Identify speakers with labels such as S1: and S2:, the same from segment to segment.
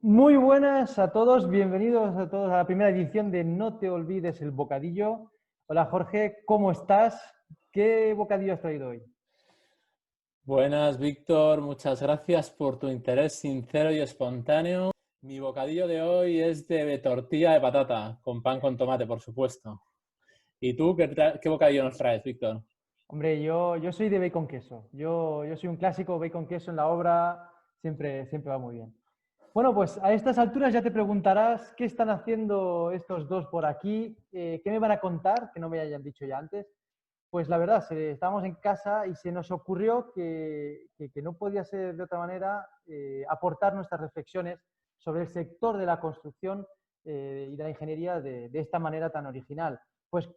S1: Muy buenas a todos, bienvenidos a todos a la primera edición de No te olvides el bocadillo. Hola Jorge, ¿cómo estás? ¿Qué bocadillo has traído hoy?
S2: Buenas, Víctor. Muchas gracias por tu interés sincero y espontáneo. Mi bocadillo de hoy es de tortilla de patata, con pan con tomate, por supuesto. ¿Y tú qué bocadillo nos traes, Víctor?
S1: Hombre, yo soy de bacon queso. Yo soy un clásico, bacon queso en la obra, siempre va muy bien. Bueno, pues a estas alturas ya te preguntarás qué están haciendo estos dos por aquí, qué me van a contar, que no me hayan dicho ya antes. Pues la verdad, estábamos en casa y se nos ocurrió que no podía ser de otra manera aportar nuestras reflexiones sobre el sector de la construcción y de la ingeniería de esta manera tan original. Pues,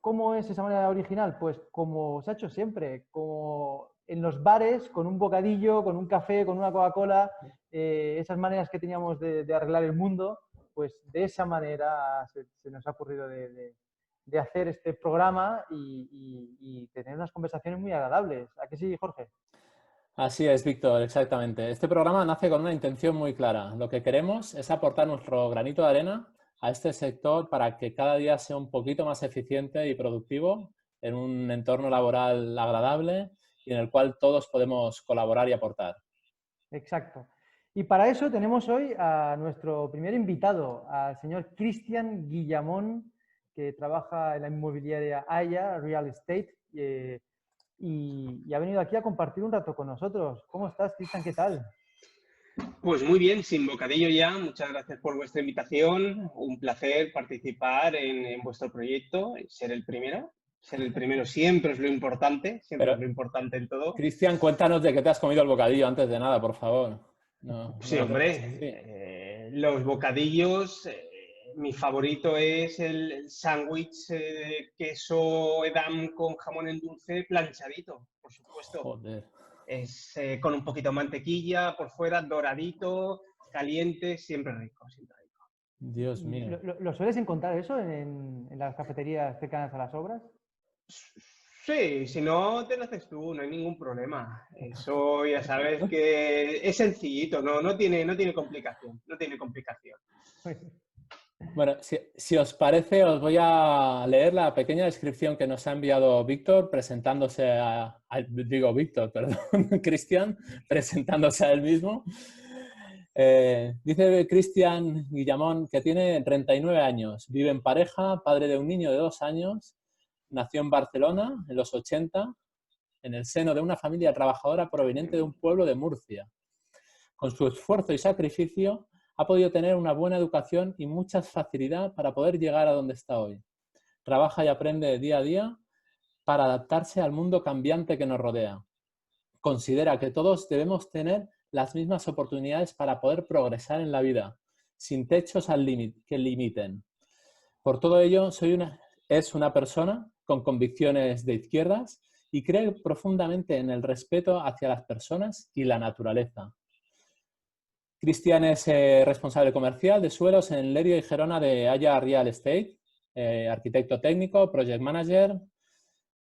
S1: ¿cómo es esa manera original? Pues como se ha hecho siempre, como en los bares, con un bocadillo, con un café, con una Coca-Cola, esas maneras que teníamos de arreglar el mundo, pues de esa manera se nos ha ocurrido de hacer este programa y tener unas conversaciones muy agradables. ¿A qué sí, Jorge?
S2: Así es, Víctor, exactamente. Este programa nace con una intención muy clara. Lo que queremos es aportar nuestro granito de arena a este sector para que cada día sea un poquito más eficiente y productivo en un entorno laboral agradable y en el cual todos podemos colaborar y aportar.
S1: Exacto. Y para eso tenemos hoy a nuestro primer invitado, al señor Cristian Guillamón, que trabaja en la inmobiliaria Haya Real Estate y ha venido aquí a compartir un rato con nosotros. ¿Cómo estás, Cristian? ¿Qué tal?
S3: Pues muy bien, sin bocadillo ya. Muchas gracias por vuestra invitación. Un placer participar en vuestro proyecto, ser el primero. Ser el primero siempre es lo importante, siempre
S2: Pero,
S3: es lo importante en todo.
S2: Cristian, cuéntanos de qué te has comido el bocadillo antes de nada, por favor. No
S3: Sí,
S2: lo cuentes
S3: hombre,
S2: así.
S3: los bocadillos, mi favorito es el sándwich de queso Edam con jamón en dulce planchadito, por supuesto.
S2: Joder.
S3: Es con un poquito de mantequilla por fuera, doradito, caliente, siempre rico, siempre rico.
S2: Dios
S1: ¿Y
S2: mío.
S1: lo sueles encontrar eso en las cafeterías cercanas a las obras?
S3: Sí, si no te lo haces tú, no hay ningún problema. Eso ya sabes que es sencillito, no tiene complicación, no tiene complicación.
S2: Bueno, si os parece, os voy a leer la pequeña descripción que nos ha enviado Víctor presentándose digo Víctor, perdón, Cristian, presentándose a él mismo. Dice Cristian Guillamón que tiene 39 años, vive en pareja, padre de un niño de 2 años, nació en Barcelona en los 80, en el seno de una familia trabajadora proveniente de un pueblo de Murcia. Con su esfuerzo y sacrificio ha podido tener una buena educación y mucha facilidad para poder llegar a donde está hoy. Trabaja y aprende día a día para adaptarse al mundo cambiante que nos rodea. Considera que todos debemos tener las mismas oportunidades para poder progresar en la vida, sin techos que limiten. Por todo ello, es una persona con convicciones de izquierdas y cree profundamente en el respeto hacia las personas y la naturaleza. Cristian es responsable comercial de suelos en Lerio y Gerona de Haya Real Estate, arquitecto técnico, project manager.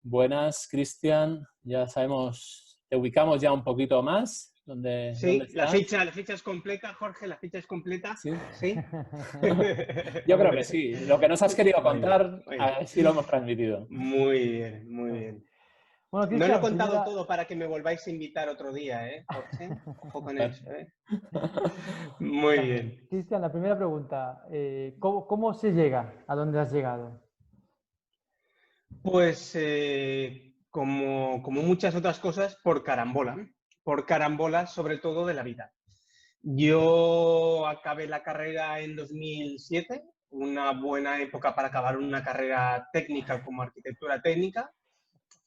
S2: Buenas, Cristian. Ya sabemos, te ubicamos ya un poquito más. ¿Dónde
S3: Sí, la
S2: estás?
S3: ficha es completa, Jorge, la ficha es completa.
S2: Sí.
S3: Sí.
S2: Yo creo que sí. Lo que nos has querido
S3: Muy bien,
S2: contar,
S3: muy bien.
S2: sí lo hemos transmitido.
S3: Muy bien, muy bien.
S1: Bueno,
S3: No lo he
S1: Cristian,
S3: contado
S1: primera...
S3: todo para que me volváis a invitar otro día, ¿eh, Jorge? Ojo con eso, ¿eh? Muy bien.
S1: Cristian, la primera pregunta, ¿cómo se llega a dónde has llegado?
S3: Pues como muchas otras cosas, por carambola sobre todo de la vida. Yo acabé la carrera en 2007, una buena época para acabar una carrera técnica como arquitectura técnica,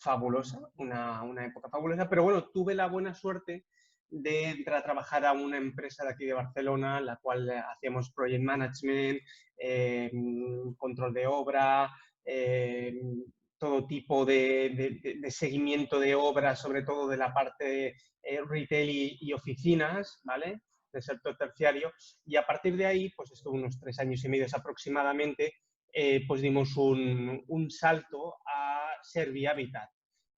S3: fabulosa, una época fabulosa, pero bueno, tuve la buena suerte de entrar a trabajar a una empresa de aquí de Barcelona, la cual hacíamos project management, control de obra, todo tipo de seguimiento de obras, sobre todo de la parte retail y oficinas, ¿vale? Del sector terciario. Y a partir de ahí, pues estuve unos 3 años y medio aproximadamente, pues dimos un salto a Servihabitat.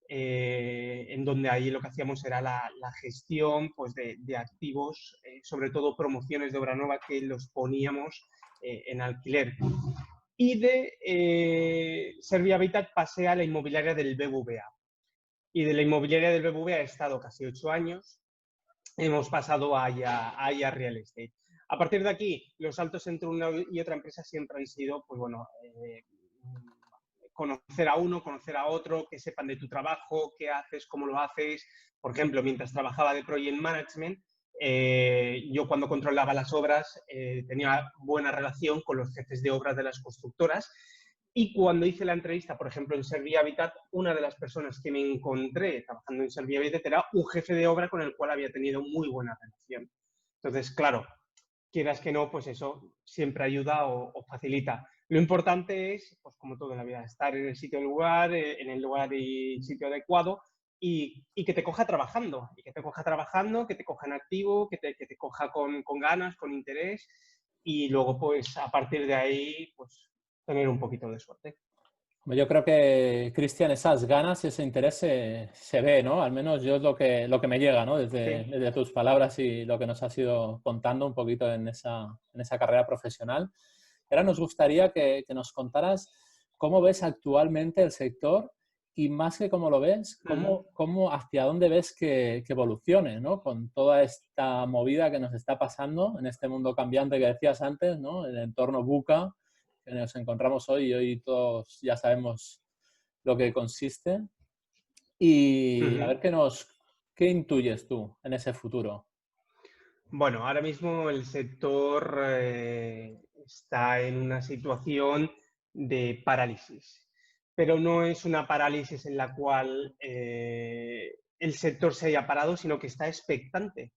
S3: en donde ahí lo que hacíamos era la gestión pues, de activos, sobre todo promociones de obra nueva que los poníamos en alquiler. Y de Servia Habitat pasé a la inmobiliaria del BBVA. Y de la inmobiliaria del BBVA he estado casi 8 años. Hemos pasado a IA Real Estate. A partir de aquí, los saltos entre una y otra empresa siempre han sido, pues bueno, conocer a uno, conocer a otro, que sepan de tu trabajo, qué haces, cómo lo haces. Por ejemplo, mientras trabajaba de Project Management, yo cuando controlaba las obras tenía buena relación con los jefes de obras de las constructoras. Y cuando hice la entrevista, por ejemplo, en Servia Habitat, una de las personas que me encontré trabajando en Servia Habitat era un jefe de obra con el cual había tenido muy buena relación. Entonces, claro, quieras que no, pues eso siempre ayuda o facilita. Lo importante es, pues como todo en la vida, estar en el sitio del lugar, en el lugar y sitio adecuado y que te coja trabajando, que te coja en activo, que te coja con ganas, con interés y luego, pues a partir de ahí, pues tener un poquito de suerte.
S2: Yo creo que, Cristian, esas ganas y ese interés se ve, ¿no? Al menos yo es lo que me llega, ¿no? Desde tus palabras y lo que nos has ido contando un poquito en esa carrera profesional. Ahora nos gustaría que nos contaras cómo ves actualmente el sector y más que cómo lo ves, cómo hacia dónde ves que evolucione, ¿no? Con toda esta movida que nos está pasando en este mundo cambiante que decías antes, ¿no? El entorno VUCA que nos encontramos hoy y hoy todos ya sabemos lo que consiste. Y a ver qué intuyes tú en ese futuro.
S3: Bueno, ahora mismo el sector está en una situación de parálisis, pero no es una parálisis en la cual el sector se haya parado, sino que está expectante,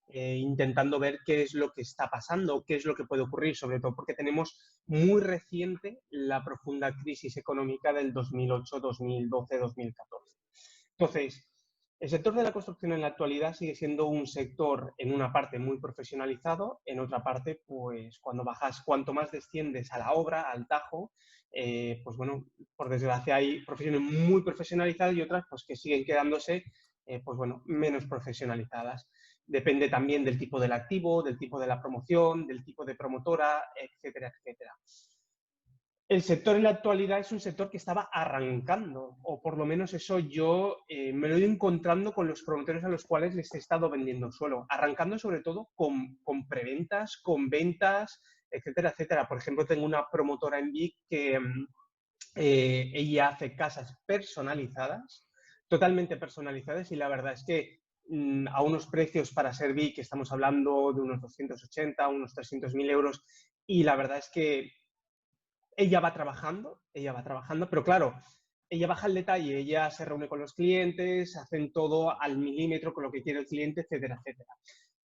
S3: intentando ver qué es lo que está pasando, qué es lo que puede ocurrir, sobre todo porque tenemos muy reciente la profunda crisis económica del 2008, 2012, 2014. Entonces, el sector de la construcción en la actualidad sigue siendo un sector en una parte muy profesionalizado, en otra parte, pues cuando bajas, cuanto más desciendes a la obra, al tajo, pues bueno, por desgracia hay profesiones muy profesionalizadas y otras pues que siguen quedándose, pues bueno, menos profesionalizadas. Depende también del tipo del activo, del tipo de la promoción, del tipo de promotora, etcétera, etcétera. El sector en la actualidad es un sector que estaba arrancando, o por lo menos eso yo me lo he ido encontrando con los promotores a los cuales les he estado vendiendo suelo, arrancando sobre todo con preventas, con ventas, etcétera, etcétera. Por ejemplo, tengo una promotora en Vic que ella hace casas personalizadas, totalmente personalizadas, y la verdad es que a unos precios para ser Vic, que estamos hablando de unos 280, unos 300.000 euros, y la verdad es que ella va trabajando, pero claro, ella baja el detalle, ella se reúne con los clientes, hacen todo al milímetro con lo que quiere el cliente, etcétera, etcétera.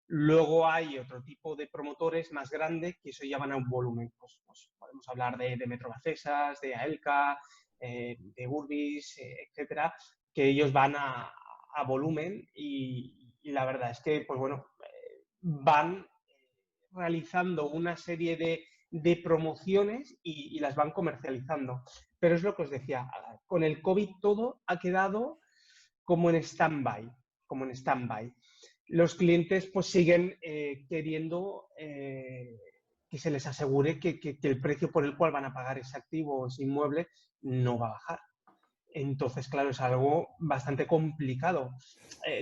S3: Luego hay otro tipo de promotores más grandes que eso ya van a un volumen. Pues podemos hablar de Metrobacesas, de AELCA, de Urbis, etcétera, que ellos van a volumen y la verdad es que, pues bueno, van realizando una serie de promociones y las van comercializando. Pero es lo que os decía, con el COVID todo ha quedado como en stand-by, Los clientes pues siguen queriendo que se les asegure que el precio por el cual van a pagar ese activo o ese inmueble no va a bajar. Entonces, claro, es algo bastante complicado.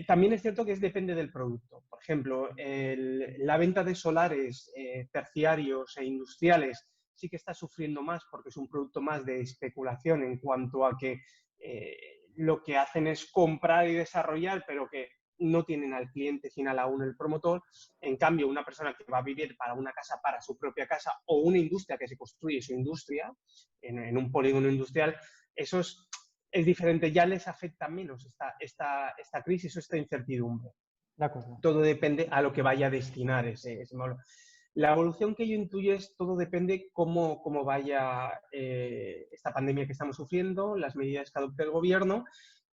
S3: También es cierto que depende del producto. Por ejemplo, la venta de solares terciarios e industriales sí que está sufriendo más porque es un producto más de especulación en cuanto a que lo que hacen es comprar y desarrollar, pero que no tienen al cliente final aún el promotor. En cambio, una persona que va a vivir para una casa, para su propia casa, o una industria que se construye su industria en un polígono industrial, eso es diferente, ya les afecta menos esta crisis o esta incertidumbre.
S1: De acuerdo.
S3: Todo depende a lo que vaya a destinar ese módulo. La evolución que yo intuyo es todo depende cómo vaya esta pandemia que estamos sufriendo, las medidas que adopte el gobierno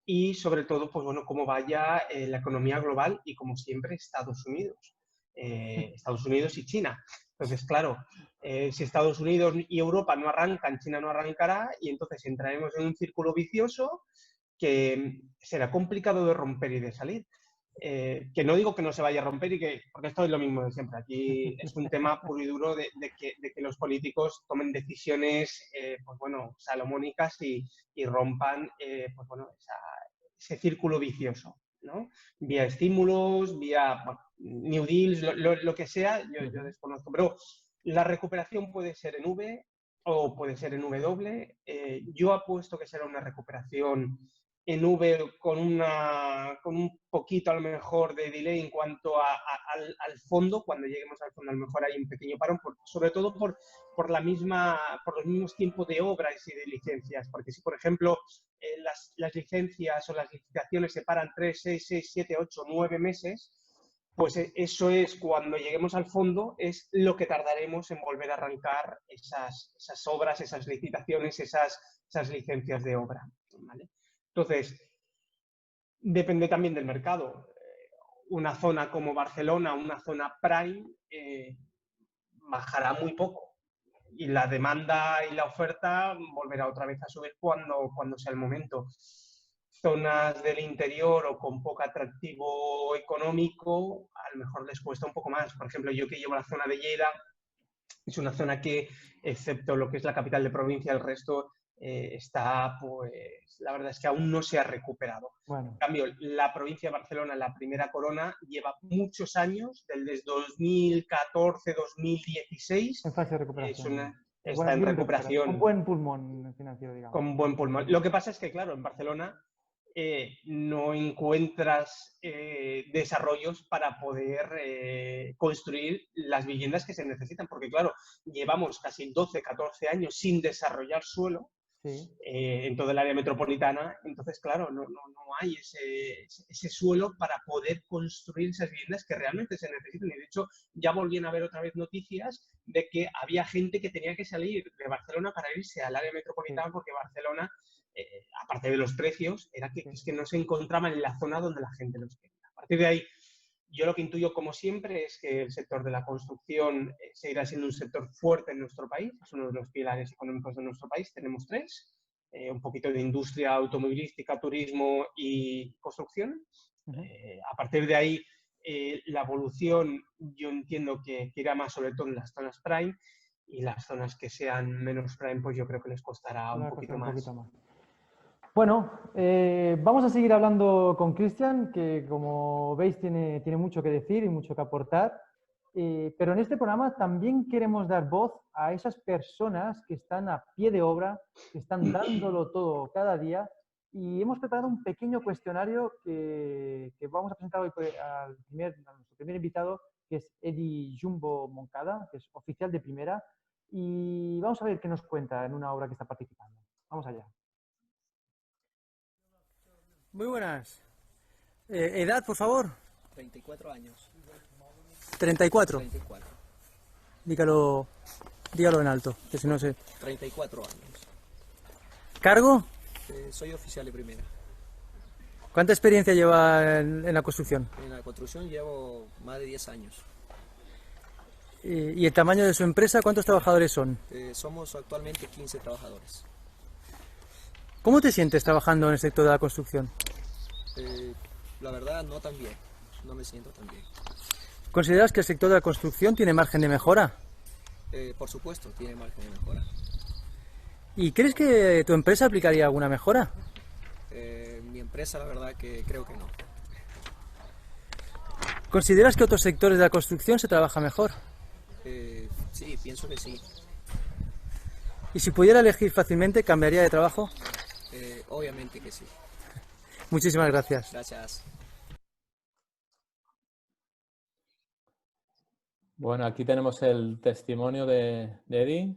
S3: y sobre todo, pues bueno, cómo vaya la economía global y como siempre Estados Unidos y China. Entonces, claro, si Estados Unidos y Europa no arrancan, China no arrancará y entonces entraremos en un círculo vicioso que será complicado de romper y de salir. Que no digo que no se vaya a romper porque esto es lo mismo de siempre. Aquí es un tema puro y duro de que los políticos tomen decisiones, pues bueno, salomónicas y rompan, pues bueno, ese círculo vicioso, ¿no? Vía estímulos, vía bueno, New Deals, lo que sea, yo desconozco. Pero la recuperación puede ser en V o puede ser en W. Yo apuesto que será una recuperación en V con un poquito a lo mejor de delay en cuanto al fondo. Cuando lleguemos al fondo a lo mejor hay un pequeño parón, sobre todo por los mismos tiempos de obras y de licencias, porque si por ejemplo las licencias o las licitaciones se paran 3, 6, 6, 7, 8, 9 meses, pues eso es cuando lleguemos al fondo, es lo que tardaremos en volver a arrancar esas obras, esas licitaciones, esas licencias de obra, ¿vale? Entonces, depende también del mercado. Una zona como Barcelona, una zona prime, bajará muy poco. Y la demanda y la oferta volverá otra vez a subir cuando sea el momento. Zonas del interior o con poco atractivo económico, a lo mejor les cuesta un poco más. Por ejemplo, yo que llevo la zona de Lleida, es una zona que, excepto lo que es la capital de provincia, el resto está, pues, la verdad es que aún no se ha recuperado.
S1: Bueno.
S3: En cambio, la provincia de Barcelona, la primera corona, lleva muchos años, desde 2014, 2016.
S1: En fase de recuperación.
S3: Está en recuperación.
S1: Con buen pulmón financiero, digamos.
S3: Con buen pulmón. Lo que pasa es que, claro, en Barcelona no encuentras desarrollos para poder construir las viviendas que se necesitan, porque claro, llevamos casi 12, 14 años sin desarrollar suelo. Sí. En todo el área metropolitana, entonces claro, no hay ese suelo para poder construir esas viviendas que realmente se necesitan. Y de hecho ya volvían a haber otra vez noticias de que había gente que tenía que salir de Barcelona para irse al área metropolitana, sí, porque Barcelona, aparte de los precios, era que, sí, es que no se encontraban en la zona donde la gente los quería. A partir de ahí, yo lo que intuyo, como siempre, es que el sector de la construcción seguirá siendo un sector fuerte en nuestro país. Es uno de los pilares económicos de nuestro país. Tenemos tres. Un poquito de industria automovilística, turismo y construcción. A partir de ahí, la evolución yo entiendo que irá más sobre todo en las zonas prime, y las zonas que sean menos prime, pues yo creo que les costará un poquito más.
S1: Bueno, vamos a seguir hablando con Cristian, que como veis tiene mucho que decir y mucho que aportar. Pero en este programa también queremos dar voz a esas personas que están a pie de obra, que están dándolo todo cada día. Y hemos preparado un pequeño cuestionario que vamos a presentar hoy a nuestro primer invitado, que es Eddie Jumbo Moncada, que es oficial de primera. Y vamos a ver qué nos cuenta en una obra que está participando. Vamos allá. Muy buenas. ¿Edad, por favor?
S4: 34 años.
S1: 34.
S4: 34.
S1: Dígalo en alto, que si no sé.
S4: 34 años.
S1: ¿Cargo?
S4: Soy oficial de primera.
S1: ¿Cuánta experiencia lleva en la construcción?
S4: En la construcción llevo más de 10 años.
S1: ¿Y el tamaño de su empresa? ¿Cuántos trabajadores son?
S4: Somos actualmente 15 trabajadores.
S1: ¿Cómo te sientes trabajando en el sector de la construcción?
S4: La verdad, no tan bien. No me siento tan bien.
S1: ¿Consideras que el sector de la construcción tiene margen de mejora?
S4: Por supuesto, tiene margen de mejora.
S1: ¿Y crees que tu empresa aplicaría alguna mejora?
S4: Mi empresa, la verdad, que creo que no.
S1: ¿Consideras que otros sectores de la construcción se trabaja mejor?
S4: Sí, pienso que sí.
S1: ¿Y si pudiera elegir fácilmente, cambiaría de trabajo?
S4: Obviamente que sí.
S1: Muchísimas gracias.
S4: Gracias.
S2: Bueno, aquí tenemos el testimonio de Eddie.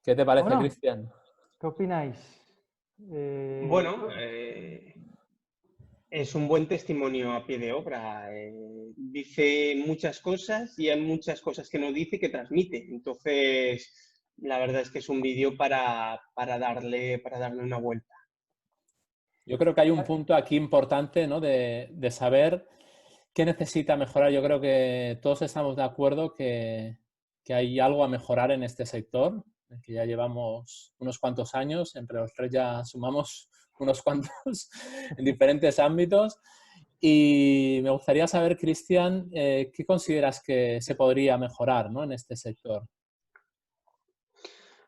S2: ¿Qué te parece, bueno, Cristian?
S1: ¿Qué opináis?
S3: Bueno, es un buen testimonio a pie de obra. Dice muchas cosas y hay muchas cosas que no dice que transmite. Entonces, la verdad es que es un vídeo para darle una vuelta.
S2: Yo creo que hay un punto aquí importante, ¿no? de saber qué necesita mejorar. Yo creo que todos estamos de acuerdo que hay algo a mejorar en este sector, que ya llevamos unos cuantos años, entre los tres ya sumamos unos cuantos en diferentes ámbitos. Y me gustaría saber, Cristian, ¿qué consideras que se podría mejorar, ¿no?, en este sector?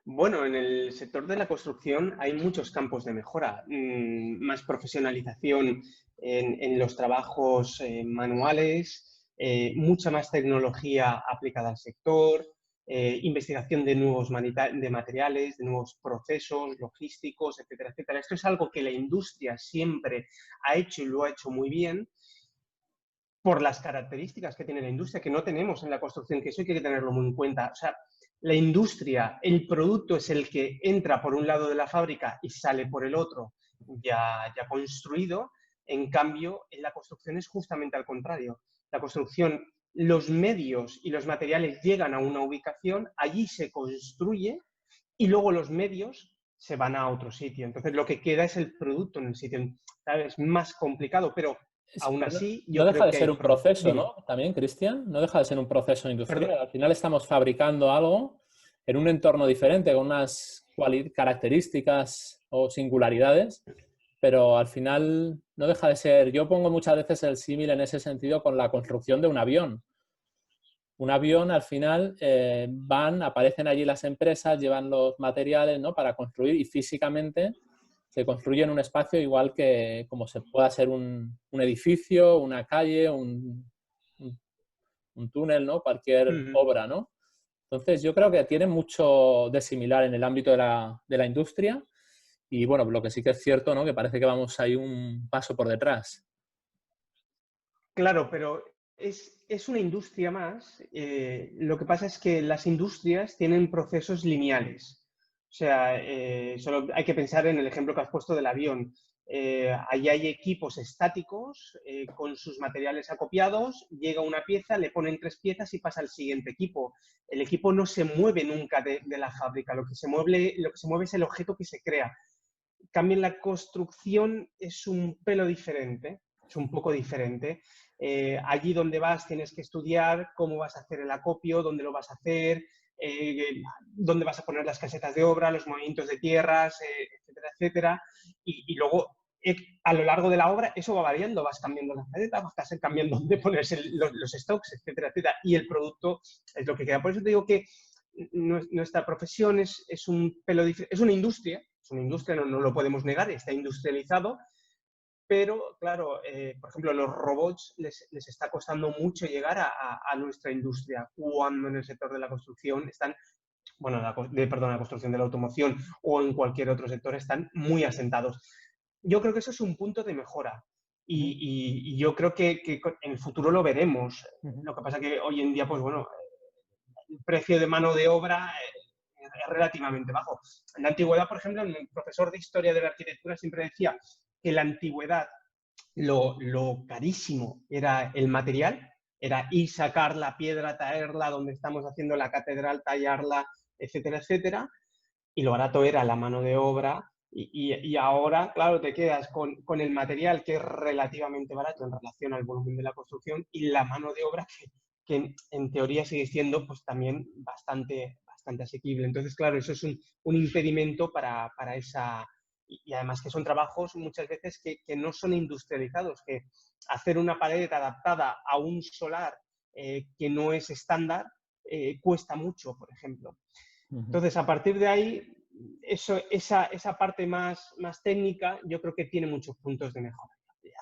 S3: Bueno, en el sector de la construcción hay muchos campos de mejora. Más profesionalización en los trabajos manuales, mucha más tecnología aplicada al sector, investigación de nuevos de materiales, de nuevos procesos logísticos, etcétera, etcétera. Esto es algo que la industria siempre ha hecho y lo ha hecho muy bien por las características que tiene la industria, que no tenemos en la construcción, que eso hay que tenerlo muy en cuenta. O sea, la industria, el producto es el que entra por un lado de la fábrica y sale por el otro ya construido. En cambio, en la construcción es justamente al contrario. La construcción, los medios y los materiales llegan a una ubicación, allí se construye y luego los medios se van a otro sitio. Entonces, lo que queda es el producto en el sitio. ¿Sabes? Es más complicado, pero aún
S2: Pero
S3: así
S2: no
S3: yo
S2: deja
S3: creo
S2: de
S3: que
S2: ser
S3: hay...
S2: un proceso,
S3: Dime,
S2: ¿no? También, Cristian, no deja de ser un proceso industrial.
S3: perdón.
S2: Al final estamos fabricando algo en un entorno diferente, con unas características o singularidades, pero al final no deja de ser... Yo pongo muchas veces el símil en ese sentido con la construcción de un avión. Un avión, al final, aparecen allí las empresas, llevan los materiales, ¿no?, para construir, y físicamente se construye en un espacio igual que como se pueda ser un edificio, una calle, un túnel, ¿no?, cualquier obra, ¿no? Entonces, yo creo que tiene mucho de similar en el ámbito de la industria, y bueno, lo que sí que es cierto, ¿no?, que parece que vamos ahí un paso por detrás.
S3: Claro, pero es una industria más. Lo que pasa es que las industrias tienen procesos lineales. O sea, solo hay que pensar en el ejemplo que has puesto del avión. Allí hay equipos estáticos con sus materiales acopiados, llega una pieza, le ponen 3 piezas y pasa al siguiente equipo. El equipo no se mueve nunca de la fábrica, lo que se mueve es el objeto que se crea. Cambio, en la construcción es un pelo diferente, es un poco diferente. Allí donde vas tienes que estudiar cómo vas a hacer el acopio, dónde lo vas a hacer, dónde vas a poner las casetas de obra, los movimientos de tierras, etcétera, etcétera. Y luego, a lo largo de la obra, eso va variando, vas cambiando las casetas, vas cambiando dónde pones los stocks, etcétera, etcétera. Y el producto es lo que queda. Por eso te digo que nuestra profesión es un pelo diferente, es una industria, no lo podemos negar, está industrializado, pero claro, por ejemplo, los robots les está costando mucho llegar a nuestra industria, cuando en el sector de la construcción están, bueno, la construcción de la automoción o en cualquier otro sector están muy asentados. Yo creo que eso es un punto de mejora. Y yo creo que en el futuro lo veremos. Lo que pasa que hoy en día, pues bueno, el precio de mano de obra es relativamente bajo. En la antigüedad, por ejemplo, mi profesor de historia de la arquitectura siempre decía que en la antigüedad lo carísimo era el material, era ir, sacar la piedra, traerla donde estamos haciendo la catedral, tallarla, etcétera, etcétera, y lo barato era la mano de obra. Y ahora, claro, te quedas con el material que es relativamente barato en relación al volumen de la construcción y la mano de obra que en teoría sigue siendo pues también bastante asequible. Entonces, claro, eso es un impedimento para esa... Y además que son trabajos muchas veces que no son industrializados, que hacer una pared adaptada a un solar que no es estándar cuesta mucho, por ejemplo. Entonces, a partir de ahí, esa parte más técnica, yo creo que tiene muchos puntos de mejora.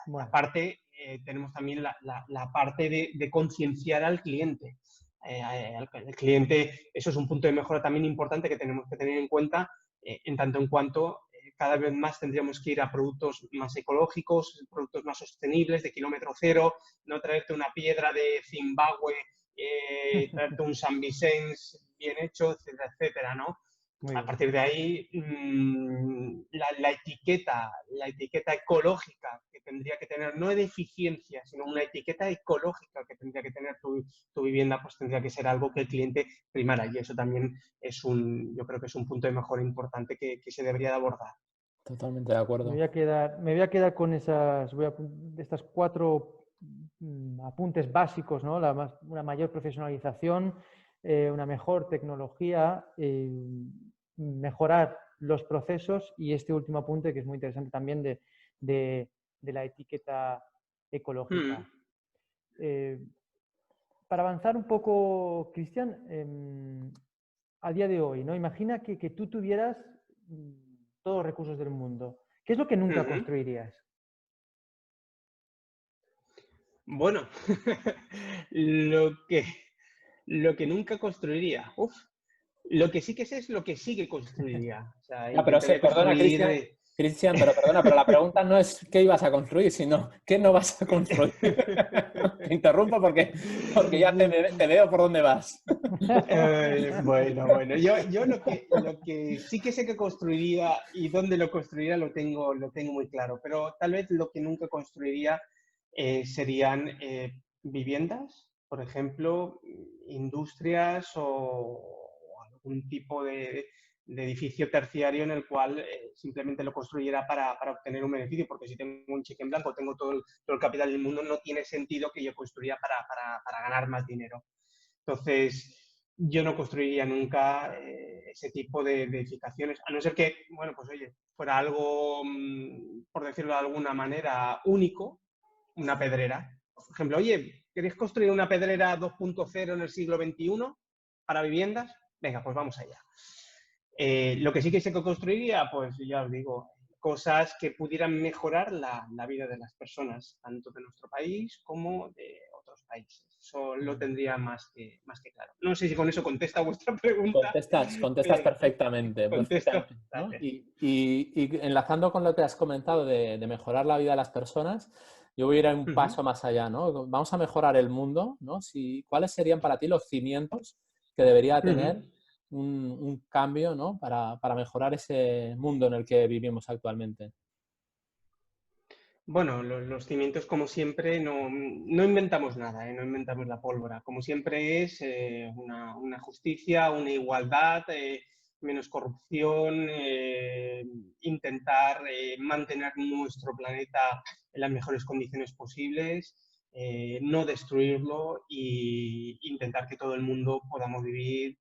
S3: Bueno. Aparte, tenemos también la parte de concienciar al cliente. El cliente, eso es un punto de mejora también importante que tenemos que tener en cuenta, en tanto en cuanto cada vez más tendríamos que ir a productos más ecológicos, productos más sostenibles, de kilómetro cero, no traerte una piedra de Zimbabue, traerte un San Vicente bien hecho, etcétera, etcétera, ¿no? A partir de ahí, la etiqueta ecológica que tendría que tener, no de eficiencia, sino una etiqueta ecológica que tendría que tener tu vivienda, pues tendría que ser algo que el cliente primara. Y eso también yo creo que es un punto de mejora importante que se debería de abordar.
S2: Totalmente de acuerdo.
S1: Me voy a quedar con estas 4 apuntes básicos, ¿no? Una mayor profesionalización, una mejor tecnología, mejorar los procesos y este último apunte que es muy interesante también de la etiqueta ecológica. Para avanzar un poco, Cristian, a día de hoy, ¿no? Imagina que tú tuvieras todos los recursos del mundo. ¿Qué es lo que nunca construirías?
S3: Bueno, lo que nunca construiría. Uf. Lo que sí que sé es lo que sí que construiría. O sea,
S2: No, pero
S3: intentaría
S2: perdona,
S3: construir...
S2: Cristian, pero perdona, pero la pregunta no es qué ibas a construir, sino qué no vas a construir. Te interrumpo porque ya te veo por dónde vas.
S3: Bueno, yo lo que sí que sé que construiría y dónde lo construiría lo tengo muy claro, pero tal vez lo que nunca construiría serían viviendas, por ejemplo, industrias o algún tipo de edificio terciario en el cual simplemente lo construyera para obtener un beneficio, porque si tengo un cheque en blanco, tengo todo el capital del mundo, no tiene sentido que yo construya para ganar más dinero. Entonces, yo no construiría nunca ese tipo de edificaciones, a no ser que, bueno, pues oye, fuera algo, por decirlo de alguna manera, único, una pedrera. Por ejemplo, oye, ¿queréis construir una pedrera 2.0 en el siglo XXI para viviendas? Venga, pues vamos allá. Lo que sí que sé que construiría, pues ya os digo, cosas que pudieran mejorar la vida de las personas, tanto de nuestro país como de otros países. Eso lo tendría más que claro. No sé si con eso contesta vuestra pregunta.
S2: Contestas perfectamente.
S3: Contesto.
S2: ¿No? Y enlazando con lo que has comentado de mejorar la vida de las personas, yo voy a ir a un paso más allá, ¿no? Vamos a mejorar el mundo, ¿no? ¿Cuáles serían para ti los cimientos que debería tener un cambio, ¿no? para mejorar ese mundo en el que vivimos actualmente?
S3: Bueno, los cimientos, como siempre, no inventamos nada, no inventamos la pólvora. Como siempre es una justicia, una igualdad, menos corrupción, intentar mantener nuestro planeta en las mejores condiciones posibles, no destruirlo e intentar que todo el mundo podamos vivir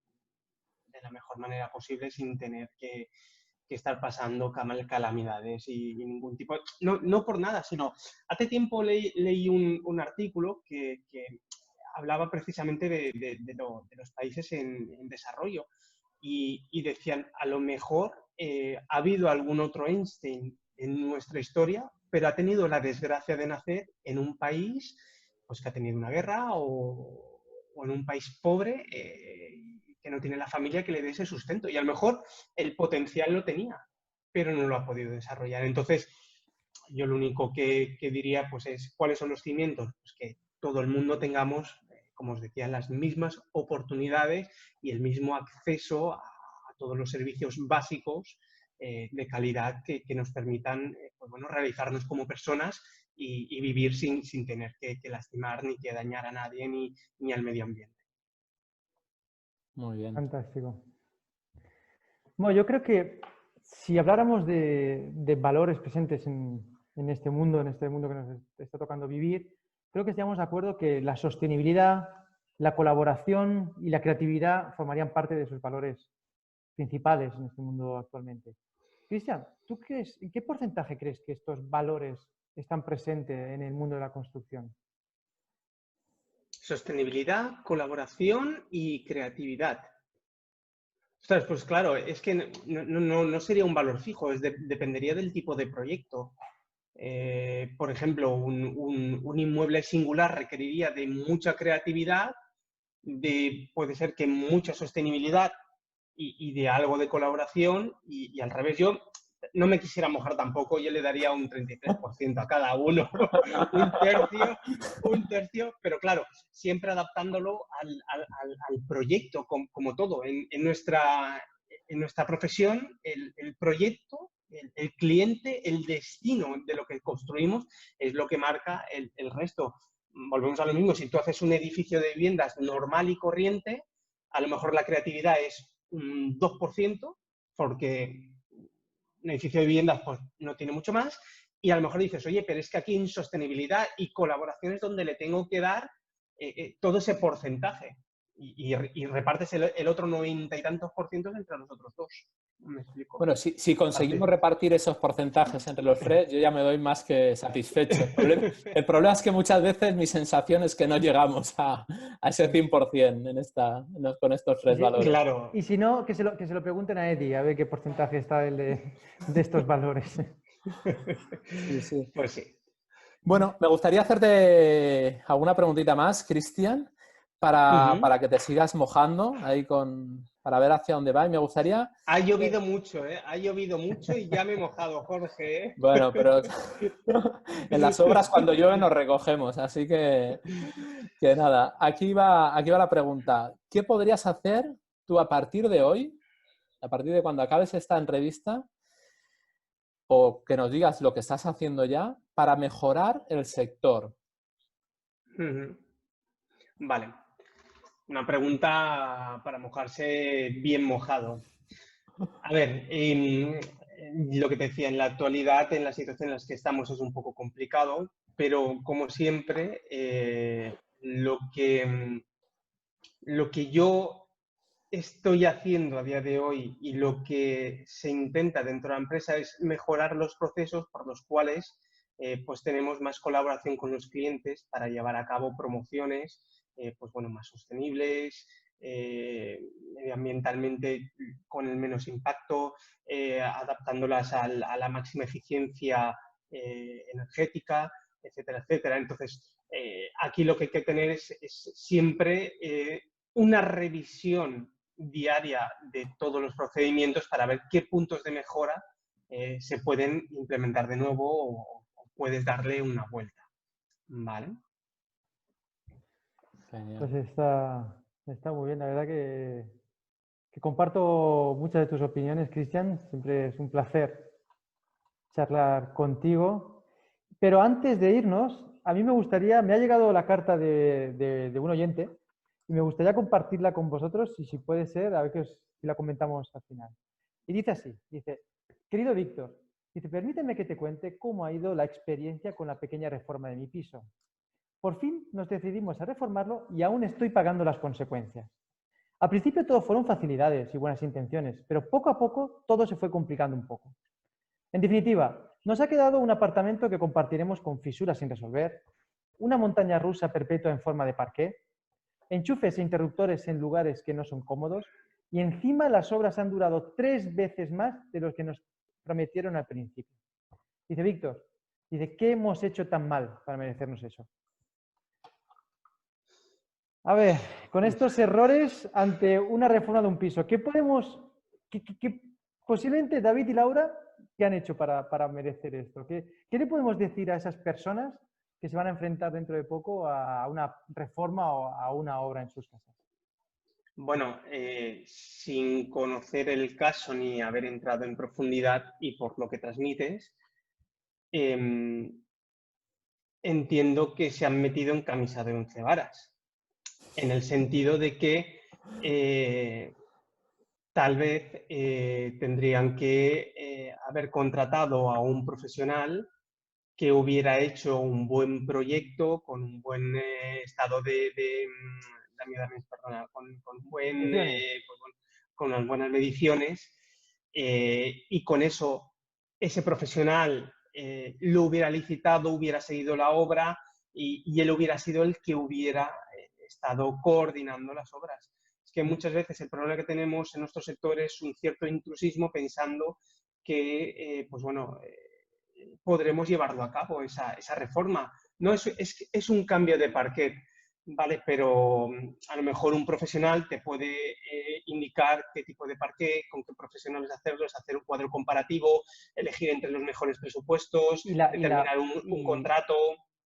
S3: de la mejor manera posible sin tener que estar pasando calamidades y ningún tipo... No por nada, sino hace tiempo leí un artículo que hablaba precisamente de los países en desarrollo y decían, a lo mejor ha habido algún otro Einstein en nuestra historia, pero ha tenido la desgracia de nacer en un país pues, que ha tenido una guerra o en un país pobre que no tiene la familia que le dé ese sustento. Y a lo mejor el potencial lo tenía, pero no lo ha podido desarrollar. Entonces, yo lo único que diría pues, es cuáles son los cimientos. Pues que todo el mundo tengamos, como os decía, las mismas oportunidades y el mismo acceso a todos los servicios básicos de calidad que nos permitan pues, bueno, realizarnos como personas y vivir sin tener que lastimar ni que dañar a nadie ni al medio ambiente.
S2: Muy bien.
S1: Fantástico. Bueno, yo creo que si habláramos de valores presentes en este mundo que nos está tocando vivir, creo que estaríamos de acuerdo que la sostenibilidad, la colaboración y la creatividad formarían parte de esos valores principales en este mundo actualmente. Cristian, ¿en qué porcentaje crees que estos valores están presentes en el mundo de la construcción?
S3: Sostenibilidad, colaboración y creatividad. Ostras, pues claro, es que no sería un valor fijo, dependería del tipo de proyecto. Por ejemplo, un inmueble singular requeriría de mucha creatividad, puede ser que mucha sostenibilidad y de algo de colaboración, y al revés, yo no me quisiera mojar tampoco, yo le daría un 33% a cada uno, un tercio, pero claro, siempre adaptándolo al proyecto, como todo. En nuestra profesión, el proyecto, el cliente, el destino de lo que construimos es lo que marca el resto. Volvemos a lo mismo, si tú haces un edificio de viviendas normal y corriente, a lo mejor la creatividad es un 2%, porque un edificio de viviendas pues, no tiene mucho más, y a lo mejor dices, oye, pero es que aquí en sostenibilidad y colaboración es donde le tengo que dar todo ese porcentaje. y repartes el otro 90 y tantos % entre los otros dos. ¿Me explico?
S2: Bueno, si conseguimos repartir esos porcentajes entre los tres, yo ya me doy más que satisfecho. El problema es que muchas veces mi sensación es que no llegamos a ese 100% con estos tres valores.
S3: Claro.
S1: Y si no, que se lo pregunten a Eddie, a ver qué porcentaje está el de estos valores.
S2: Sí, sí.
S3: Pues sí.
S2: Bueno, me gustaría hacerte alguna preguntita más, Cristian, para que te sigas mojando ahí para ver hacia dónde va. Y me gustaría...
S3: Ha llovido mucho, ¿eh? Ha llovido mucho y ya me he mojado, Jorge, ¿eh?
S2: Bueno, pero en las obras cuando llueve nos recogemos, así que nada. Aquí va la pregunta. ¿Qué podrías hacer tú a partir de hoy, a partir de cuando acabes esta entrevista, o que nos digas lo que estás haciendo ya, para mejorar el sector?
S3: Vale. Una pregunta para mojarse bien mojado. A ver, lo que te decía, en la actualidad, en la situación en la que estamos es un poco complicado, pero como siempre, lo que yo estoy haciendo a día de hoy y lo que se intenta dentro de la empresa es mejorar los procesos por los cuales pues tenemos más colaboración con los clientes para llevar a cabo promociones pues bueno, más sostenibles, medioambientalmente con el menos impacto, adaptándolas a la máxima eficiencia energética, etcétera, etcétera. Entonces, aquí lo que hay que tener es siempre una revisión diaria de todos los procedimientos para ver qué puntos de mejora se pueden implementar de nuevo o puedes darle una vuelta. ¿Vale?
S1: Pues está muy bien, la verdad que comparto muchas de tus opiniones, Cristian. Siempre es un placer charlar contigo. Pero antes de irnos, a mí me ha llegado la carta de un oyente y me gustaría compartirla con vosotros y si puede ser, a ver si la comentamos al final. Y dice así, dice, querido Víctor, dice, permíteme que te cuente cómo ha ido la experiencia con la pequeña reforma de mi piso. Por fin nos decidimos a reformarlo y aún estoy pagando las consecuencias. Al principio todo fueron facilidades y buenas intenciones, pero poco a poco todo se fue complicando un poco. En definitiva, nos ha quedado un apartamento que compartiremos con fisuras sin resolver, una montaña rusa perpetua en forma de parqué, enchufes e interruptores en lugares que no son cómodos y encima las obras han durado 3 veces más de lo que nos prometieron al principio. Dice Víctor, dice, ¿qué hemos hecho tan mal para merecernos eso? A ver, con estos errores ante una reforma de un piso, ¿qué posiblemente David y Laura, qué han hecho para merecer esto? ¿Qué le podemos decir a esas personas que se van a enfrentar dentro de poco a una reforma o a una obra en sus casas?
S3: Bueno, sin conocer el caso ni haber entrado en profundidad y por lo que transmites, entiendo que se han metido en camisa de 11 varas. En el sentido de que tal vez tendrían que haber contratado a un profesional que hubiera hecho un buen proyecto con un buen estado con unas buenas mediciones y con eso ese profesional lo hubiera licitado, hubiera seguido la obra y él hubiera sido el que hubiera estado coordinando las obras. Es que muchas veces el problema que tenemos en nuestro sector es un cierto intrusismo pensando que, pues bueno, podremos llevarlo a cabo, esa reforma. No es un cambio de parquet, ¿vale? Pero a lo mejor un profesional te puede indicar qué tipo de parquet, con qué profesionales hacerlo, es hacer un cuadro comparativo, elegir entre los mejores presupuestos, determinar un contrato.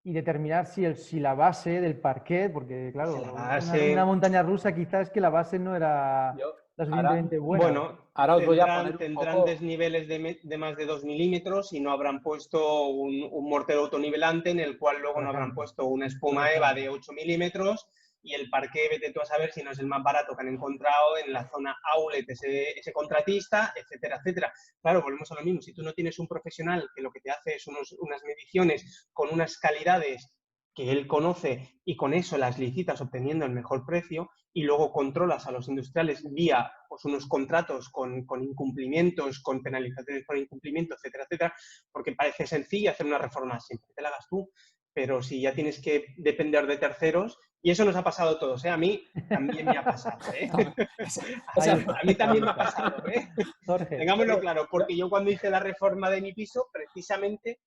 S1: Y determinar si la base del parquet, porque claro, una montaña rusa quizás es que la base no era lo suficientemente buena.
S3: Bueno, ahora os voy a poner tendrán desniveles de más de 2 milímetros y no habrán puesto un mortero autonivelante en el cual luego no habrán puesto una espuma EVA de 8 milímetros y el parqué, vete tú a saber si no es el más barato que han encontrado en la zona outlet ese contratista, etcétera, etcétera. Claro, volvemos a lo mismo. Si tú no tienes un profesional que lo que te hace es unas mediciones con unas calidades que él conoce y con eso las licitas obteniendo el mejor precio, y luego controlas a los industriales vía pues, unos contratos con incumplimientos, con penalizaciones por incumplimiento, etcétera, etcétera, porque parece sencillo hacer una reforma siempre que la hagas tú, pero si ya tienes que depender de terceros, y eso nos ha pasado a todos, ¿eh? A mí también me ha pasado, ¿eh? A mí también me ha pasado, ¿eh?
S1: Jorge.
S3: Tengámoslo claro, porque yo cuando hice la reforma de mi piso, precisamente,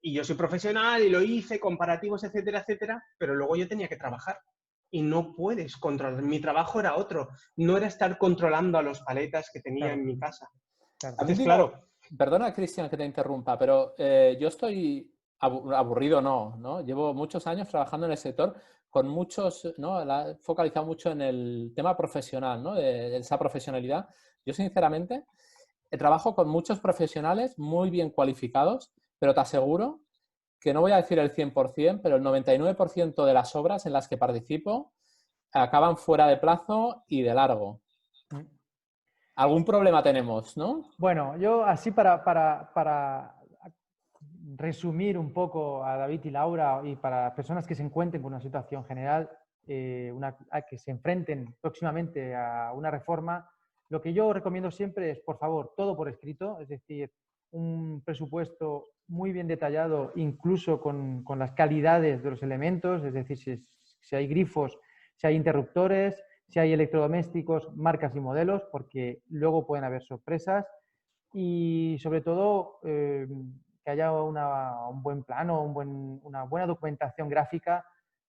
S3: y yo soy profesional y lo hice, comparativos, etcétera, etcétera, pero luego yo tenía que trabajar y no puedes controlar. Mi trabajo era otro, no era estar controlando a los paletas que tenía en mi casa. Entonces, claro.
S2: Perdona, Cristian, que te interrumpa, pero yo estoy aburrido, no. Llevo muchos años trabajando en el sector con muchos, ¿no? He focalizado mucho en el tema profesional, ¿no? De esa profesionalidad. Yo, sinceramente, trabajo con muchos profesionales muy bien cualificados, pero te aseguro que no voy a decir el 100%, pero el 99% de las obras en las que participo acaban fuera de plazo y de largo. Algún problema tenemos, ¿no?
S1: Bueno, yo así para resumir un poco a David y Laura y para personas que se encuentren con una situación general, que se enfrenten próximamente a una reforma, lo que yo recomiendo siempre es, por favor, todo por escrito, es decir, un presupuesto muy bien detallado, incluso con las calidades de los elementos, es decir, si hay grifos, si hay interruptores, si hay electrodomésticos, marcas y modelos, porque luego pueden haber sorpresas y sobre todo que haya un buen plano, una buena documentación gráfica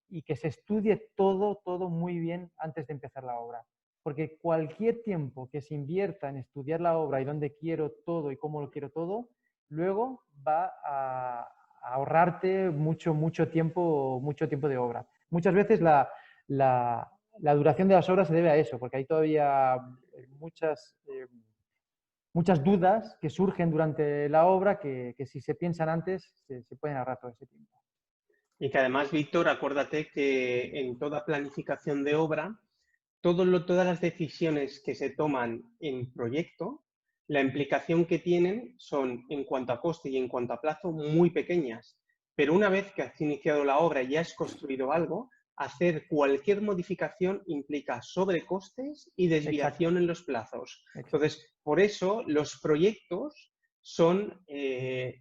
S1: y que se estudie todo muy bien antes de empezar la obra. Porque cualquier tiempo que se invierta en estudiar la obra y dónde quiero todo y cómo lo quiero todo, luego va a ahorrarte mucho tiempo de obra. Muchas veces la duración de las obras se debe a eso, porque hay todavía muchas dudas que surgen durante la obra que si se piensan antes se pueden ahorrar todo ese tiempo.
S3: Y que además, Víctor, acuérdate que en toda planificación de obra, todas las decisiones que se toman en proyecto, la implicación que tienen son, en cuanto a coste y en cuanto a plazo, muy pequeñas. Pero una vez que has iniciado la obra y has construido algo, hacer cualquier modificación implica sobrecostes y desviación en los plazos. Entonces, por eso los proyectos son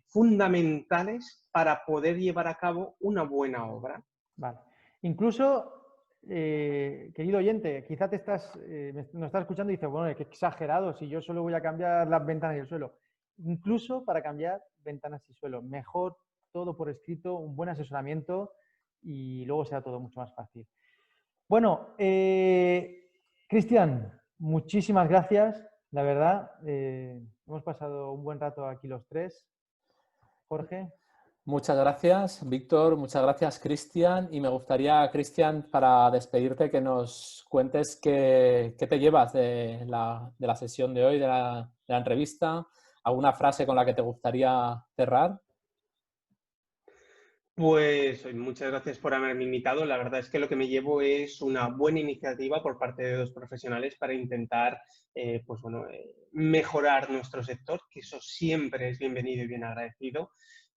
S3: fundamentales para poder llevar a cabo una buena obra.
S1: Vale. Incluso, querido oyente, quizá nos estás escuchando y dices, bueno, qué exagerado, si yo solo voy a cambiar las ventanas y el suelo. Incluso para cambiar ventanas y suelo, mejor todo por escrito, un buen asesoramiento y luego será todo mucho más fácil. Bueno, Cristian, muchísimas gracias, la verdad. Hemos pasado un buen rato aquí los tres. Jorge.
S2: Muchas gracias, Víctor. Muchas gracias, Cristian. Y me gustaría, Cristian, para despedirte, que nos cuentes qué te llevas de la sesión de hoy, de la entrevista. ¿Alguna frase con la que te gustaría cerrar?
S3: Pues muchas gracias por haberme invitado. La verdad es que lo que me llevo es una buena iniciativa por parte de dos profesionales para intentar mejorar nuestro sector, que eso siempre es bienvenido y bien agradecido.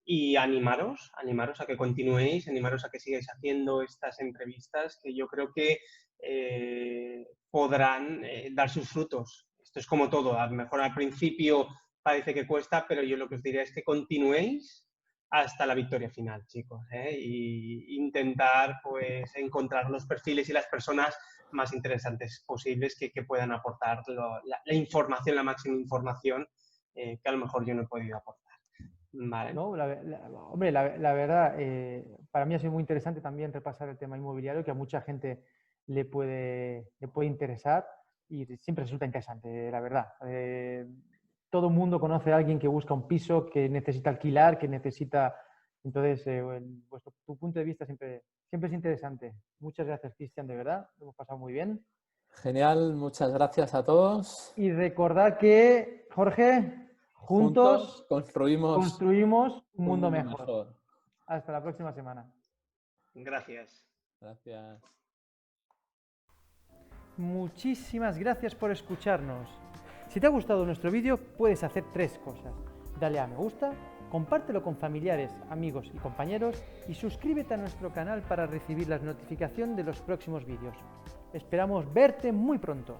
S3: Y animaros a que continuéis, animaros a que sigáis haciendo estas entrevistas que yo creo que podrán dar sus frutos. Esto es como todo, a lo mejor al principio parece que cuesta, pero yo lo que os diría es que continuéis hasta la victoria final, chicos, y intentar pues encontrar los perfiles y las personas más interesantes posibles que puedan aportar la información, la máxima información que a lo mejor yo no he podido aportar. Vale.
S1: No, hombre, la verdad, para mí ha sido muy interesante también repasar el tema inmobiliario, que a mucha gente le puede interesar y siempre resulta interesante, la verdad. Todo el mundo conoce a alguien que busca un piso, que necesita alquilar, que necesita... Entonces, tu punto de vista siempre es interesante. Muchas gracias, Cristian, de verdad. Lo hemos pasado muy bien.
S2: Genial, muchas gracias a todos.
S1: Y recordad que, Jorge, juntos construimos un mundo mejor. Hasta la próxima semana.
S3: Gracias.
S2: Gracias.
S1: Muchísimas gracias por escucharnos. Si te ha gustado nuestro vídeo, puedes hacer 3 cosas. Dale a me gusta, compártelo con familiares, amigos y compañeros y suscríbete a nuestro canal para recibir la notificación de los próximos vídeos. Esperamos verte muy pronto.